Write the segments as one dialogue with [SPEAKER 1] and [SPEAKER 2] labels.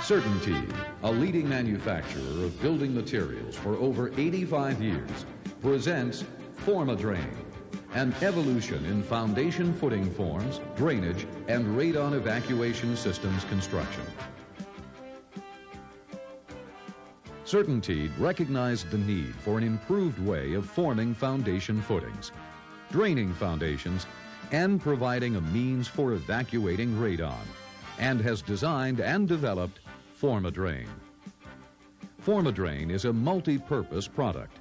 [SPEAKER 1] CertainTeed, a leading manufacturer of building materials for over 85 years, presents Form-A-Drain, an evolution in foundation footing forms, drainage, and radon evacuation systems construction. CertainTeed recognized the need for an improved way of forming foundation footings, draining foundations, and providing a means for evacuating radon, and has designed and developed Form-A-Drain. Form-A-Drain is a multi-purpose product.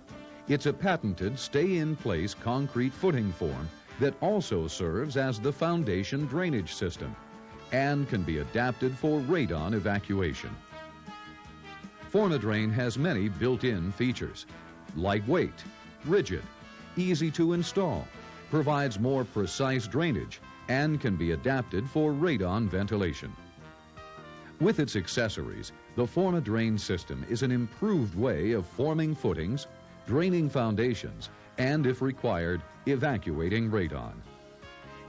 [SPEAKER 1] It's a patented stay-in-place concrete footing form that also serves as the foundation drainage system and can be adapted for radon evacuation. Form-A-Drain has many built-in features: lightweight, rigid, easy to install, provides more precise drainage, and can be adapted for radon ventilation. With its accessories, the Form-A-Drain system is an improved way of forming footings, draining foundations, and, if required, evacuating radon.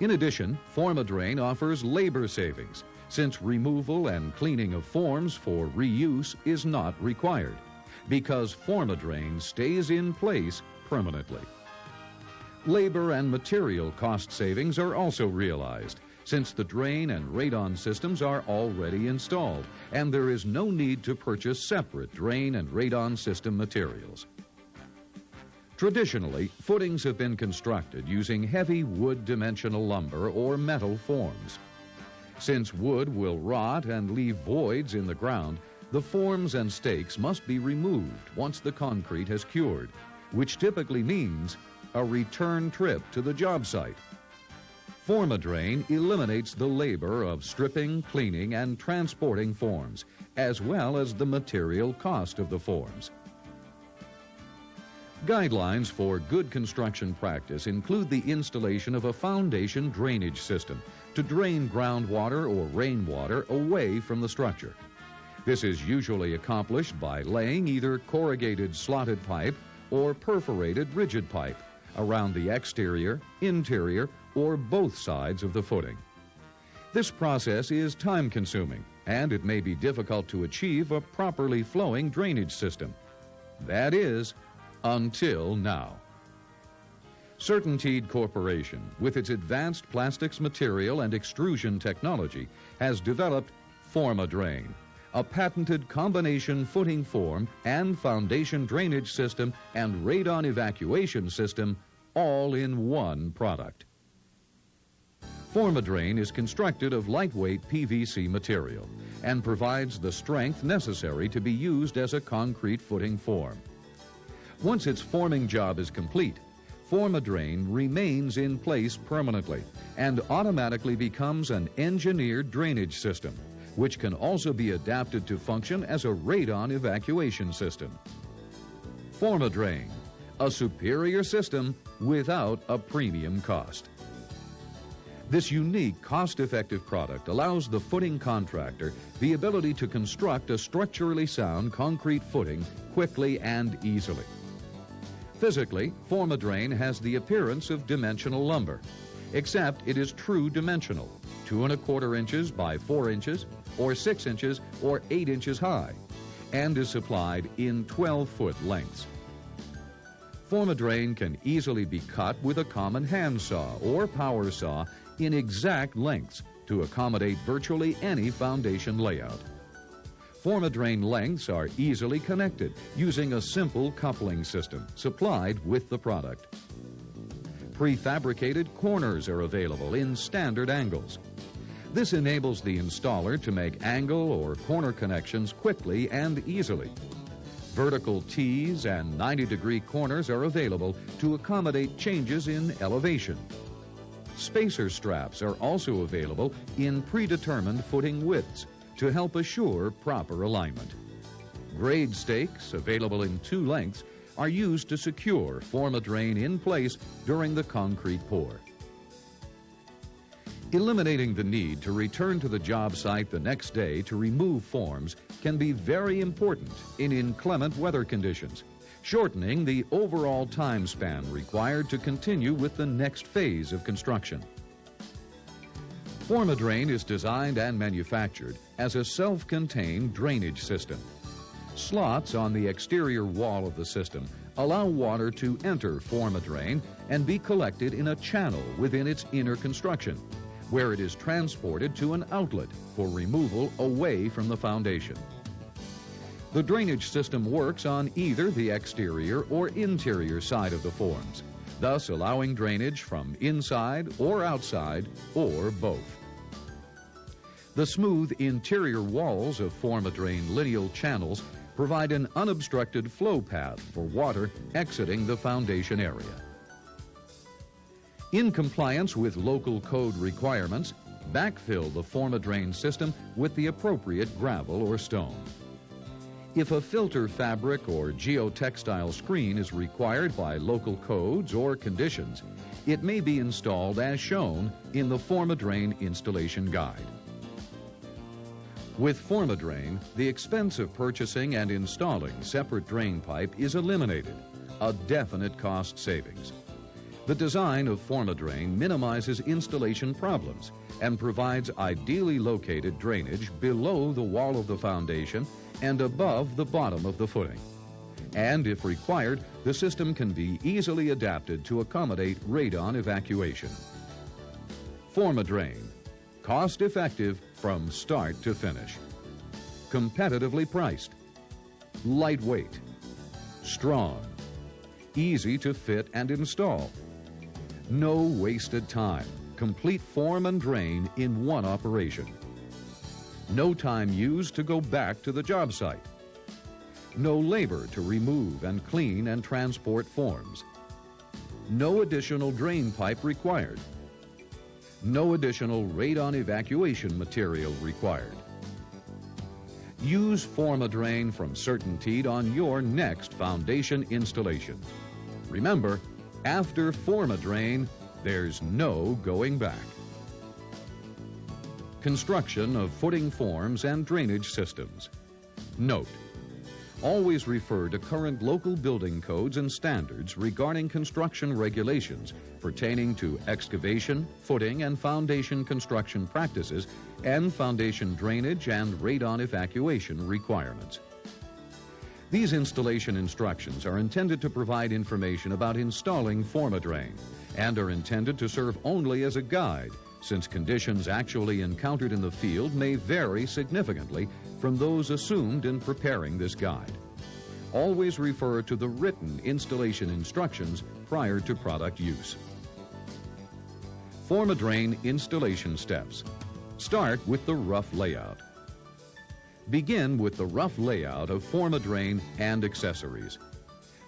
[SPEAKER 1] In addition, Form-A-Drain offers labor savings, since removal and cleaning of forms for reuse is not required, because Form-A-Drain stays in place permanently. Labor and material cost savings are also realized, since the drain and radon systems are already installed, and there is no need to purchase separate drain and radon system materials. Traditionally, footings have been constructed using heavy wood dimensional lumber or metal forms. Since wood will rot and leave voids in the ground, the forms and stakes must be removed once the concrete has cured, which typically means a return trip to the job site. Form-A-Drain eliminates the labor of stripping, cleaning, and transporting forms, as well as the material cost of the forms. Guidelines for good construction practice include the installation of a foundation drainage system to drain groundwater or rainwater away from the structure. This is usually accomplished by laying either corrugated slotted pipe or perforated rigid pipe around the exterior, interior, or both sides of the footing. This process is time-consuming, and it may be difficult to achieve a properly flowing drainage system. That is, until now. CertainTeed Corporation, with its advanced plastics material and extrusion technology, has developed Form-A-Drain, a patented combination footing form and foundation drainage system and radon evacuation system, all in one product. Form-A-Drain is constructed of lightweight PVC material and provides the strength necessary to be used as a concrete footing form. Once its forming job is complete, Form-A-Drain remains in place permanently and automatically becomes an engineered drainage system, which can also be adapted to function as a radon evacuation system. Form-A-Drain, a superior system without a premium cost. This unique, cost-effective product allows the footing contractor the ability to construct a structurally sound concrete footing quickly and easily. Physically, Form-A-Drain has the appearance of dimensional lumber, except it is true dimensional, 2 1/4 inches by 4 inches, or 6 inches or 8 inches high, and is supplied in 12-foot lengths. Form-A-Drain can easily be cut with a common hand saw or power saw in exact lengths to accommodate virtually any foundation layout. Form-A-Drain lengths are easily connected using a simple coupling system supplied with the product. Prefabricated corners are available in standard angles. This enables the installer to make angle or corner connections quickly and easily. Vertical T's and 90-degree corners are available to accommodate changes in elevation. Spacer straps are also available in predetermined footing widths to help assure proper alignment. Grade stakes, available in 2 lengths, are used to secure Form-A-Drain in place during the concrete pour. Eliminating the need to return to the job site the next day to remove forms can be very important in inclement weather conditions, shortening the overall time span required to continue with the next phase of construction. FormaDrain is designed and manufactured as a self-contained drainage system. Slots on the exterior wall of the system allow water to enter FormaDrain and be collected in a channel within its inner construction, where it is transported to an outlet for removal away from the foundation. The drainage system works on either the exterior or interior side of the forms, thus allowing drainage from inside or outside or both. The smooth interior walls of FormaDrain lineal channels provide an unobstructed flow path for water exiting the foundation area. In compliance with local code requirements, backfill the FormaDrain system with the appropriate gravel or stone. If a filter fabric or geotextile screen is required by local codes or conditions, it may be installed as shown in the FormaDrain installation guide. With FormaDrain, the expense of purchasing and installing separate drain pipe is eliminated, a definite cost savings. The design of FormaDrain minimizes installation problems and provides ideally located drainage below the wall of the foundation and above the bottom of the footing. And if required, the system can be easily adapted to accommodate radon evacuation. FormaDrain, cost-effective from start to finish. Competitively priced. Lightweight. Strong. Easy to fit and install. No wasted time. Complete form and drain in one operation. No time used to go back to the job site. No labor to remove and clean and transport forms. No additional drain pipe required. No additional radon evacuation material required. Use FormaDrain from CertainTeed on your next foundation installation. Remember, after FormaDrain, there's no going back. Construction of footing forms and drainage systems. Note: always refer to current local building codes and standards regarding construction regulations pertaining to excavation, footing, and foundation construction practices and foundation drainage and radon evacuation requirements. These installation instructions are intended to provide information about installing FormaDrain and are intended to serve only as a guide, since conditions actually encountered in the field may vary significantly from those assumed in preparing this guide. Always refer to the written installation instructions prior to product use. FormaDrain installation steps. Start with the rough layout. Begin with the rough layout of FormaDrain and accessories.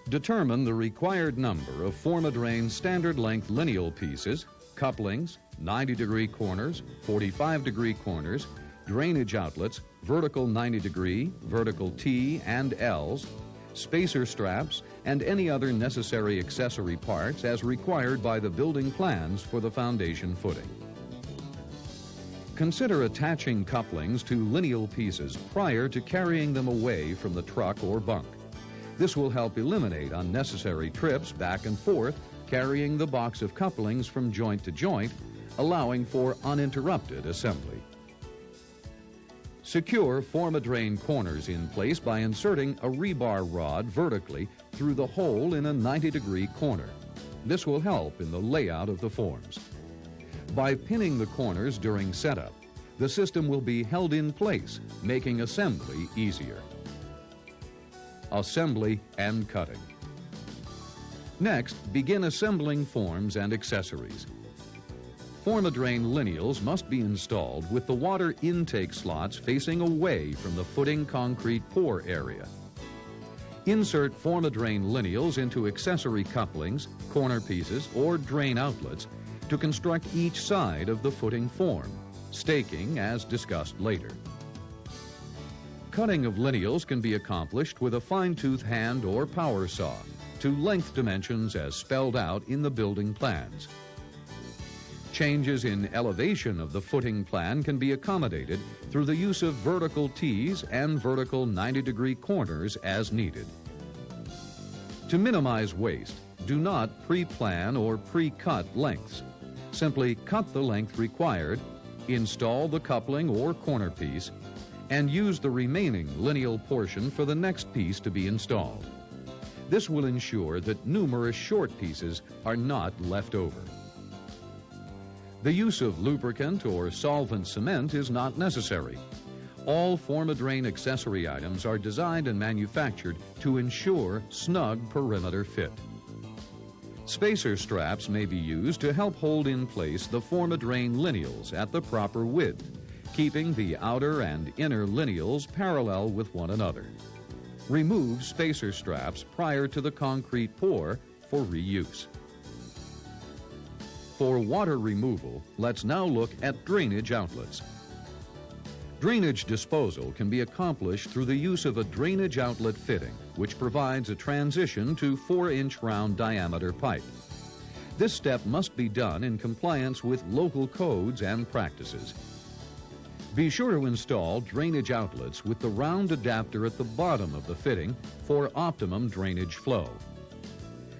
[SPEAKER 1] Determine the required number of FormaDrain standard length lineal pieces, couplings, 90-degree corners, 45-degree corners, drainage outlets, vertical 90-degree, vertical T and Ls, spacer straps, and any other necessary accessory parts as required by the building plans for the foundation footing. Consider attaching couplings to lineal pieces prior to carrying them away from the truck or bunk. This will help eliminate unnecessary trips back and forth carrying the box of couplings from joint to joint, allowing for uninterrupted assembly. Secure FormaDrain corners in place by inserting a rebar rod vertically through the hole in a 90-degree corner. This will help in the layout of the forms. By pinning the corners during setup, the system will be held in place, making assembly easier. Assembly and cutting. Next, begin assembling forms and accessories. FormaDrain lineals must be installed with the water intake slots facing away from the footing concrete pour area. Insert FormaDrain lineals into accessory couplings, corner pieces, or drain outlets to construct each side of the footing form, staking as discussed later. Cutting of lineals can be accomplished with a fine-tooth hand or power saw to length dimensions as spelled out in the building plans. Changes in elevation of the footing plan can be accommodated through the use of vertical T's and vertical 90-degree corners as needed. To minimize waste, do not pre-plan or pre-cut lengths. Simply cut the length required, install the coupling or corner piece, and use the remaining lineal portion for the next piece to be installed. This will ensure that numerous short pieces are not left over. The use of lubricant or solvent cement is not necessary. All Formadrain accessory items are designed and manufactured to ensure snug perimeter fit. Spacer straps may be used to help hold in place the Formadrain lineals at the proper width, keeping the outer and inner lineals parallel with one another. Remove spacer straps prior to the concrete pour for reuse. For water removal, let's now look at drainage outlets. Drainage disposal can be accomplished through the use of a drainage outlet fitting, which provides a transition to 4-inch round diameter pipe. This step must be done in compliance with local codes and practices. Be sure to install drainage outlets with the round adapter at the bottom of the fitting for optimum drainage flow.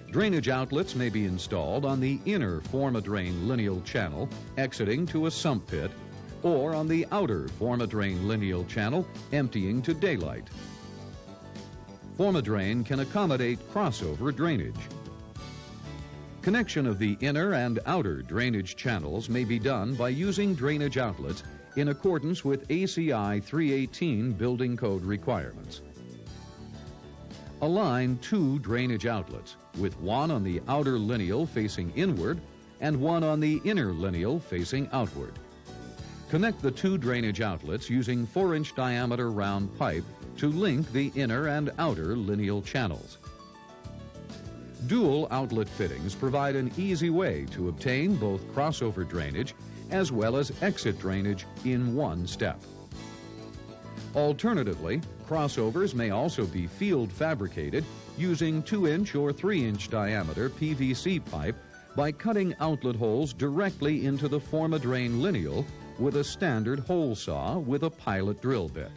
[SPEAKER 1] Drainage outlets may be installed on the inner Formadrain lineal channel exiting to a sump pit, or on the outer Formadrain lineal channel emptying to daylight. Formadrain can accommodate crossover drainage. Connection of the inner and outer drainage channels may be done by using drainage outlets in accordance with ACI 318 building code requirements. Align 2 drainage outlets, with one on the outer lineal facing inward and one on the inner lineal facing outward. Connect the 2 drainage outlets using 4-inch diameter round pipe to link the inner and outer lineal channels. Dual outlet fittings provide an easy way to obtain both crossover drainage as well as exit drainage in one step. Alternatively, crossovers may also be field fabricated using 2-inch or 3-inch diameter PVC pipe by cutting outlet holes directly into the Formadrain lineal with a standard hole saw with a pilot drill bit.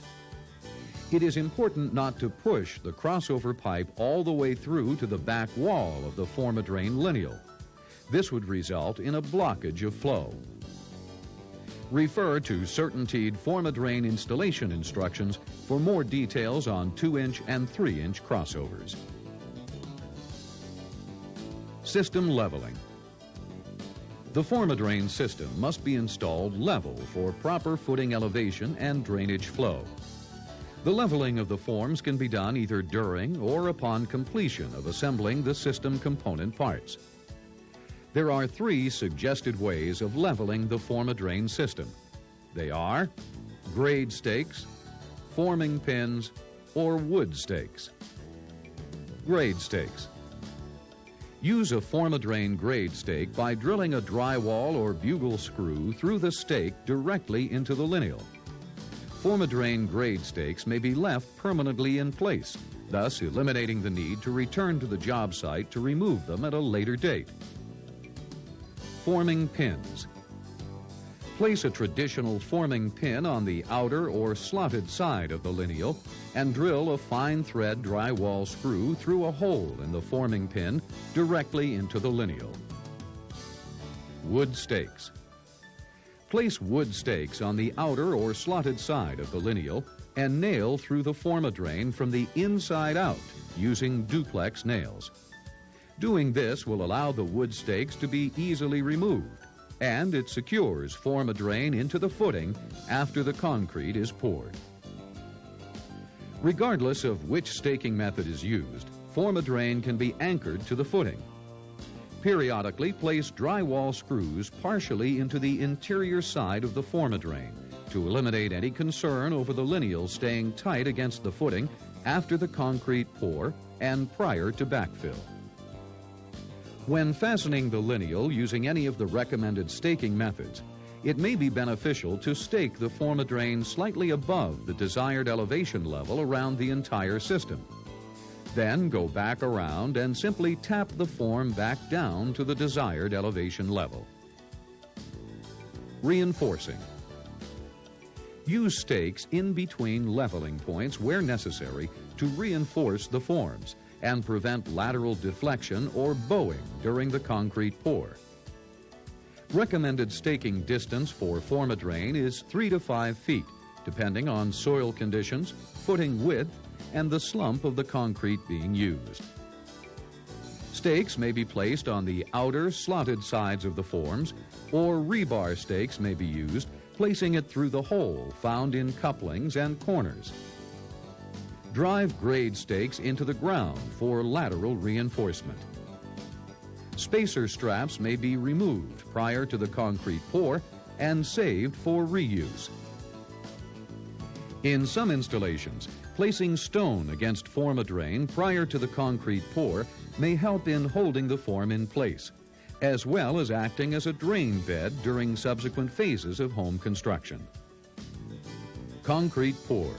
[SPEAKER 1] It is important not to push the crossover pipe all the way through to the back wall of the Formadrain lineal. This would result in a blockage of flow. Refer to CertainTeed Formadrain installation instructions for more details on 2-inch and 3-inch crossovers. System leveling. The Formadrain system must be installed level for proper footing elevation and drainage flow. The leveling of the forms can be done either during or upon completion of assembling the system component parts. There are 3 suggested ways of leveling the Formadrain system. They are grade stakes, forming pins, or wood stakes. Grade stakes. Use a Formadrain grade stake by drilling a drywall or bugle screw through the stake directly into the lineal. Formadrain grade stakes may be left permanently in place, thus eliminating the need to return to the job site to remove them at a later date. Forming pins. Place a traditional forming pin on the outer or slotted side of the lineal and drill a fine thread drywall screw through a hole in the forming pin directly into the lineal. Wood stakes. Place wood stakes on the outer or slotted side of the lineal and nail through the Formadrain from the inside out using duplex nails. Doing this will allow the wood stakes to be easily removed, and it secures Formadrain into the footing after the concrete is poured. Regardless of which staking method is used, Formadrain can be anchored to the footing. Periodically place drywall screws partially into the interior side of the Formadrain to eliminate any concern over the lineal staying tight against the footing after the concrete pour and prior to backfill. When fastening the lineal using any of the recommended staking methods, it may be beneficial to stake the Formadrain slightly above the desired elevation level around the entire system. Then go back around and simply tap the form back down to the desired elevation level. Reinforcing. Use stakes in between leveling points where necessary to reinforce the forms and prevent lateral deflection or bowing during the concrete pour. Recommended staking distance for formadrain is 3 to 5 feet, depending on soil conditions, footing width, and the slump of the concrete being used. Stakes may be placed on the outer slotted sides of the forms, or rebar stakes may be used, placing it through the hole found in couplings and corners. Drive grade stakes into the ground for lateral reinforcement. Spacer straps may be removed prior to the concrete pour and saved for reuse. In some installations, placing stone against formadrain prior to the concrete pour may help in holding the form in place, as well as acting as a drain bed during subsequent phases of home construction. Concrete pour.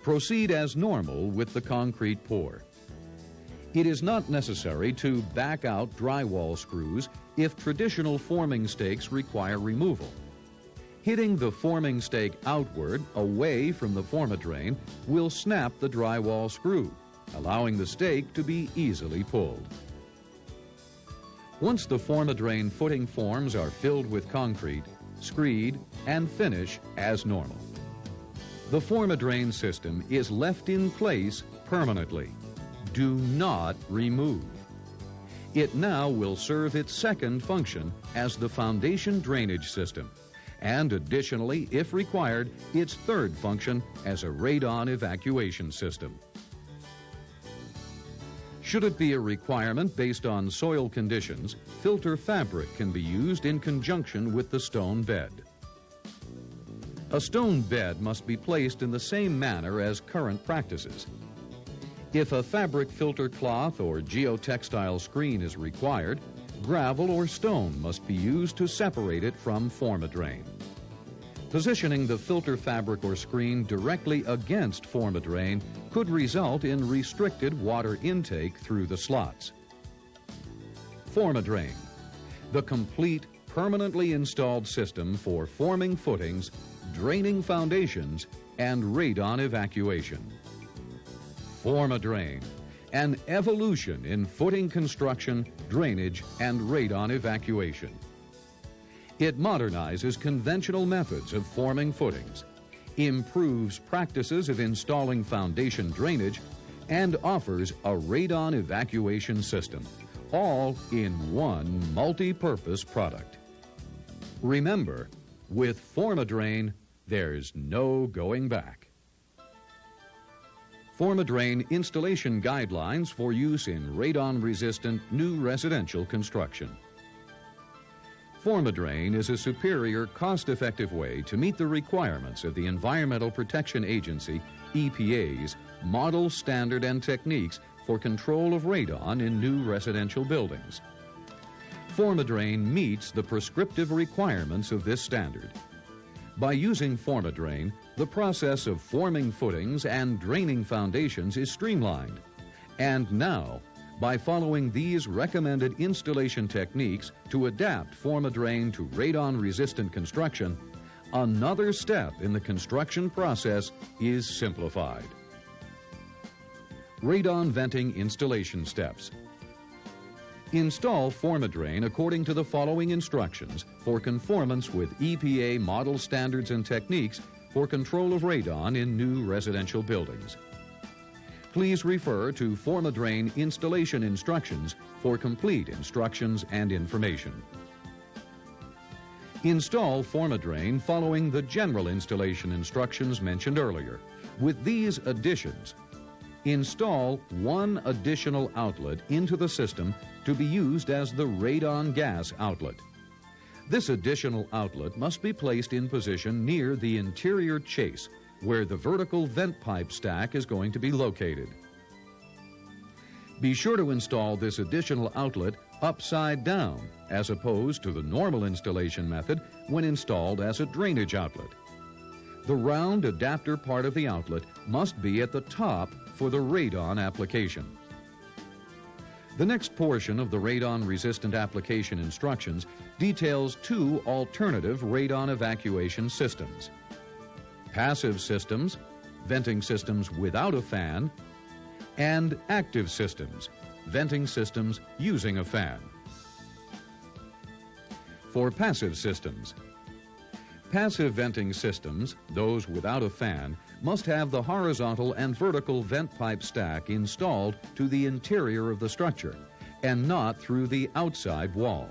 [SPEAKER 1] Proceed as normal with the concrete pour. It is not necessary to back out drywall screws if traditional forming stakes require removal. Hitting the forming stake outward, away from the formadrain, will snap the drywall screw, allowing the stake to be easily pulled. Once the formadrain footing forms are filled with concrete, screed, and finish as normal. The formadrain system is left in place permanently. Do not remove. It now will serve its second function as the foundation drainage system, and additionally, if required, its third function as a radon evacuation system. Should it be a requirement based on soil conditions, filter fabric can be used in conjunction with the stone bed. A stone bed must be placed in the same manner as current practices. If a fabric filter cloth or geotextile screen is required, gravel or stone must be used to separate it from formadrain. Positioning the filter fabric or screen directly against formadrain could result in restricted water intake through the slots. Formadrain, the complete, permanently installed system for forming footings, draining foundations, and radon evacuation. Formadrain, an evolution in footing construction, drainage, and radon evacuation. It modernizes conventional methods of forming footings, improves practices of installing foundation drainage, and offers a radon evacuation system, all in one multi-purpose product. Remember, with Formadrain, there's no going back. Formadrain installation guidelines for use in radon-resistant new residential construction. Formadrain is a superior, cost-effective way to meet the requirements of the Environmental Protection Agency, EPA's, model, standard, and techniques for control of radon in new residential buildings. Formadrain meets the prescriptive requirements of this standard. By using Formadrain, the process of forming footings and draining foundations is streamlined. And now, by following these recommended installation techniques to adapt Formadrain to radon-resistant construction, another step in the construction process is simplified. Radon venting installation steps. Install Formadrain according to the following instructions for conformance with EPA model standards and techniques for control of radon in new residential buildings. Please refer to Formadrain installation instructions for complete instructions and information. Install Formadrain following the general installation instructions mentioned earlier. With these additions, install one additional outlet into the system to be used as the radon gas outlet. This additional outlet must be placed in position near the interior chase, where the vertical vent pipe stack is going to be located. Be sure to install this additional outlet upside down, as opposed to the normal installation method when installed as a drainage outlet. The round adapter part of the outlet must be at the top for the radon application. The next portion of the radon-resistant application instructions details two alternative radon evacuation systems. Passive systems, venting systems without a fan, and active systems, venting systems using a fan. For passive systems. Passive venting systems, those without a fan, must have the horizontal and vertical vent pipe stack installed to the interior of the structure and not through the outside wall.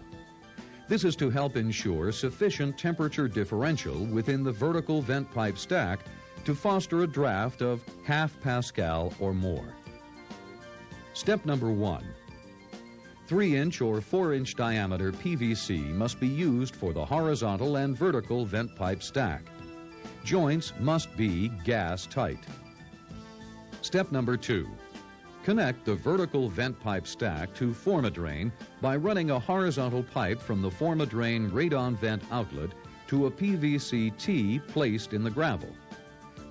[SPEAKER 1] This is to help ensure sufficient temperature differential within the vertical vent pipe stack to foster a draft of ½ Pascal or more. Step number 1. 3-inch or 4-inch diameter PVC must be used for the horizontal and vertical vent pipe stack. Joints must be gas tight. Step number 2. Connect the vertical vent pipe stack to Formadrain by running a horizontal pipe from the Formadrain RADON vent outlet to a PVC T placed in the gravel.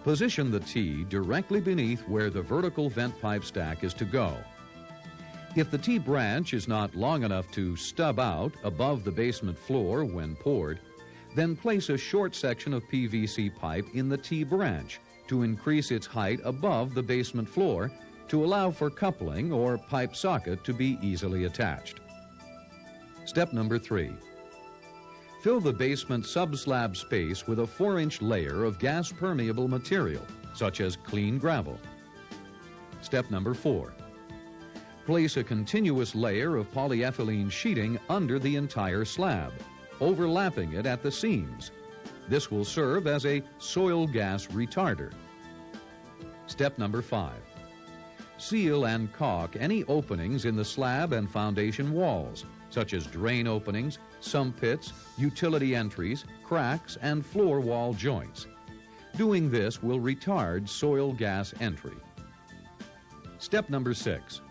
[SPEAKER 1] Position the T directly beneath where the vertical vent pipe stack is to go. If the T branch is not long enough to stub out above the basement floor when poured, then place a short section of PVC pipe in the T branch to increase its height above the basement floor to allow for coupling or pipe socket to be easily attached. Step number 3. Fill the basement sub-slab space with a 4-inch layer of gas-permeable material, such as clean gravel. Step number 4. Place a continuous layer of polyethylene sheeting under the entire slab, overlapping it at the seams. This will serve as a soil gas retarder. Step number 5. Seal and caulk any openings in the slab and foundation walls, such as drain openings, sump pits, utility entries, cracks, and floor wall joints. Doing this will retard soil gas entry. Step number 6.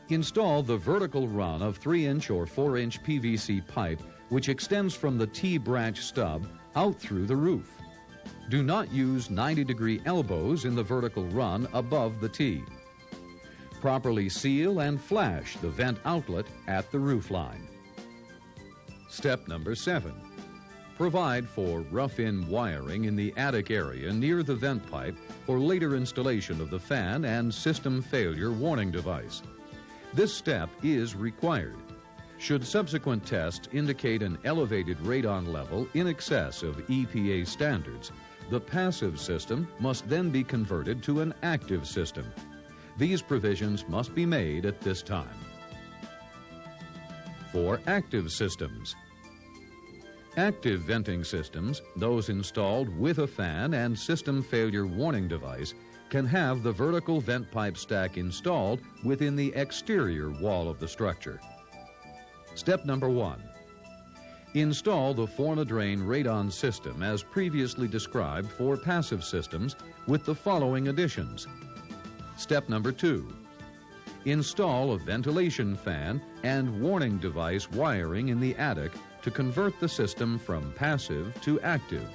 [SPEAKER 1] Install the vertical run of 3-inch or 4-inch PVC pipe which extends from the T-branch stub out through the roof. Do not use 90-degree elbows in the vertical run above the T. Properly seal and flash the vent outlet at the roof line. Step number 7. Provide for rough-in wiring in the attic area near the vent pipe for later installation of the fan and system failure warning device. This step is required. Should subsequent tests indicate an elevated radon level in excess of EPA standards, the passive system must then be converted to an active system. These provisions must be made at this time. For active systems. Active venting systems, those installed with a fan and system failure warning device, can have the vertical vent pipe stack installed within the exterior wall of the structure. Step number 1. Install the Formadrain RADON system as previously described for passive systems with the following additions. Step number 2. Install a ventilation fan and warning device wiring in the attic to convert the system from passive to active.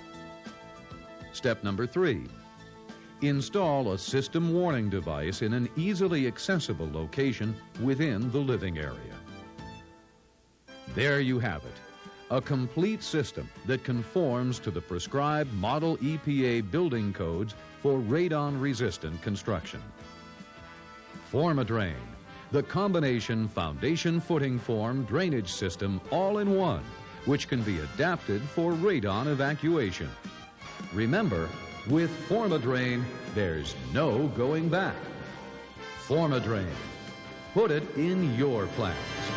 [SPEAKER 1] Step number 3. Install a system warning device in an easily accessible location within the living area. There you have it, a complete system that conforms to the prescribed Model EPA building codes for radon-resistant construction. Formadrain, the combination foundation footing form drainage system all in one, which can be adapted for radon evacuation. Remember, with Formadrain, there's no going back. Formadrain, put it in your plans.